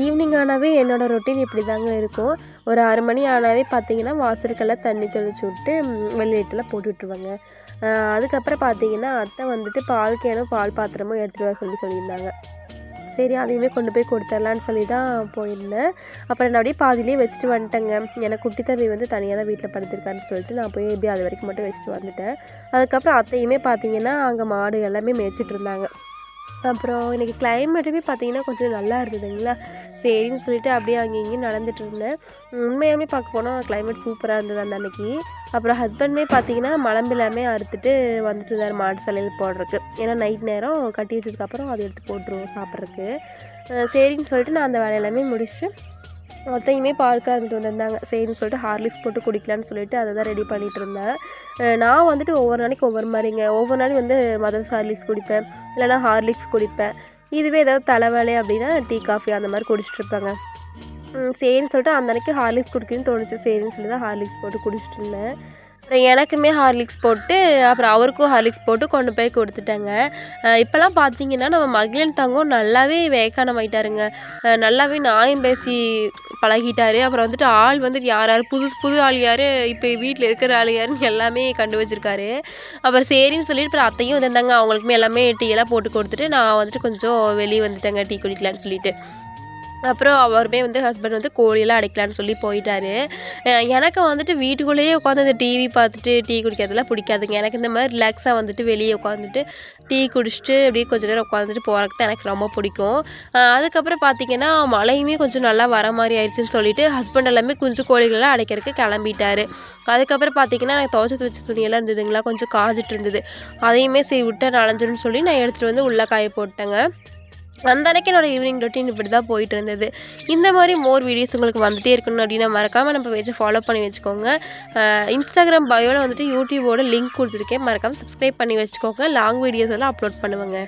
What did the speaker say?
Evening ஆனாவே என்னோடய routine இப்படி தாங்க இருக்கும். ஒரு 6 மணி ஆனாவே பார்த்தீங்கன்னா, வாசலுக்கெல்லாம் தண்ணி தெளிச்சு விட்டு வெள்ளீட்டெல்லாம் போட்டு விட்டுருவேங்க. அதுக்கப்புறம் பார்த்தீங்கன்னா, அத்தை வந்துட்டு பால் கேனும், பால் பாத்திரமும் எடுத்துகிட்டு வர சொல்லியிருந்தாங்க. சரி அதையுமே கொண்டு போய் கொடுத்துர்லான்னு சொல்லி தான் போயிருந்தேன். அப்புறம் நான் அப்படியே பாதியிலேயே வச்சுட்டு வந்துட்டேங்க. ஏன்னா குட்டி தம்பி வந்து தனியாக தான் வீட்டில் படுத்திருக்காருன்னு சொல்லிட்டு நான் போய் எப்படியும் அது வரைக்கும் மட்டும் வச்சுட்டு வந்துட்டேன். அதுக்கப்புறம் அத்தையுமே பார்த்தீங்கன்னா, அங்கே மாடு எல்லாமே மேய்ச்சிட்டு இருந்தாங்க. அப்புறம் இன்றைக்கி கிளைமேட்டுமே பார்த்தீங்கன்னா கொஞ்சம் நல்லா இருந்ததுங்களா, சரின்னு சொல்லிட்டு அப்படியே அங்கே இங்கேயும் நடந்துட்டு இருந்தேன். உண்மையாலுமே பார்க்க போனால் கிளைமேட் சூப்பராக இருந்தது அந்த அன்னைக்கு. அப்புறம் ஹஸ்பண்டுமே பார்த்தீங்கன்னா மலம்பில்லாமே அறுத்துட்டு வந்துட்டு இருந்தார் மாட்டு சலையில் போடுறதுக்கு. ஏன்னா நைட் நேரம் கட்டி வச்சதுக்கப்புறம் அதை எடுத்து போட்டுருவோம் சாப்பிட்றதுக்கு. சரின்னு சொல்லிட்டு நான் அந்த வேலையெல்லாமே முடிச்சுட்டு அத்தையுமே பால் கறந்துட்டு வந்திருந்தாங்க. சரின்னு சொல்லிட்டு ஹார்லிக்ஸ் போட்டு குடிக்கலான்னு சொல்லிட்டு அதை தான் ரெடி பண்ணிகிட்டு இருந்தேன். நான் வந்துட்டு ஒவ்வொரு நாளைக்கு ஒவ்வொரு மாதிரிங்க. ஒவ்வொரு நாளைக்கு வந்து மதர்ஸ் ஹார்லிக்ஸ் குடிப்பேன், இல்லைனா ஹார்லிக்ஸ் குடிப்பேன். இதுவே ஏதாவது தலைவலி அப்படின்னா டீ காஃபி அந்த மாதிரி குடிச்சிட்டு இருப்பேங்க. சரின்னு சொல்லிட்டு அந்த அன்னைக்கு ஹார்லிக்ஸ் குடிக்கணும்னு தோணுச்சு. சரின்னு சொல்லி தான் ஹார்லிக்ஸ் போட்டு குடிச்சிட்டு இருந்தேன். அப்புறம் எனக்குமே ஹார்லிக்ஸ் போட்டு, அப்புறம் அவருக்கும் ஹார்லிக்ஸ் போட்டு கொண்டு போய் கொடுத்துட்டேங்க. இப்போலாம் பார்த்தீங்கன்னா, நம்ம மகிழன் தங்கம் நல்லாவே வேக்கானமாயிட்டாருங்க. நல்லாவே நியாயம் பேசி பழகிட்டாரு. அப்புறம் வந்துட்டு ஆள் வந்துட்டு யார் யார் புது ஆள் யார், இப்போ வீட்டில் இருக்கிற ஆள் யாருன்னு எல்லாமே கண்டு வச்சிருக்காரு. அப்புறம் சரின்னு சொல்லிட்டு அப்புறம் அத்தையும் வந்திருந்தாங்க. அவங்களுக்குமே எல்லாமே டீ எல்லாம் போட்டு கொடுத்துட்டு, நான் வந்துட்டு கொஞ்சம் வெளியே வந்துட்டேங்க டீ குடிக்கலான்னு சொல்லிட்டு. அப்புறம் அவருமே வந்து ஹஸ்பண்ட் வந்து கோழியெல்லாம் அடைக்கலான்னு சொல்லி போயிட்டாரு. எனக்கு வந்துட்டு வீட்டுக்குள்ளேயே உட்காந்து அந்த டிவி பார்த்துட்டு டீ குடிக்கிறதெல்லாம் பிடிக்காதுங்க. எனக்கு இந்த மாதிரி ரிலாக்ஸாக வந்துட்டு வெளியே உட்காந்துட்டு டீ குடிச்சிட்டு அப்படியே கொஞ்சம் நேரம் உட்காந்துட்டு போகிறதுக்கு தான் எனக்கு ரொம்ப பிடிக்கும். அதுக்கப்புறம் பார்த்திங்கன்னா, மழையுமே கொஞ்சம் நல்லா வர மாதிரி ஆயிடுச்சுன்னு சொல்லிட்டு ஹஸ்பண்ட் எல்லாமே குஞ்சு கோழிகளெல்லாம் அடைக்கிறதுக்கு கிளம்பிட்டாரு. அதுக்கப்புறம் பார்த்திங்கன்னா, எனக்கு துவைச்சி துவைச்ச துணியெல்லாம் இருந்ததுங்களா, கொஞ்சம் காஞ்சிட்டு இருந்தது. அதையுமே சரி விட்டா நனைஞ்சிரும்னு சொல்லி நான் எடுத்துகிட்டு வந்து உள்ளே காய போட்டேங்க. அந்த அன்னைக்கு என்னோட ஈவினிங் ரொட்டீன் இப்படி தான் போயிட்டு இருந்தது. இந்த மாதிரி மோர் வீடியோஸ் உங்களுக்கு வந்துட்டே இருக்கணும் அப்படின்னா மறக்காமல் நம்ம பேஜை ஃபாலோ பண்ணி வச்சுக்கோங்க. இன்ஸ்டாகிராம் பயோவில் வந்துட்டு யூடியூபோட லிங்க் கொடுத்துருக்கேன், மறக்காமல் சப்ஸ்கிரைப் பண்ணி வச்சுக்கோங்க. லாங் வீடியோஸ் எல்லாம் அப்லோட் பண்ணுவேங்க.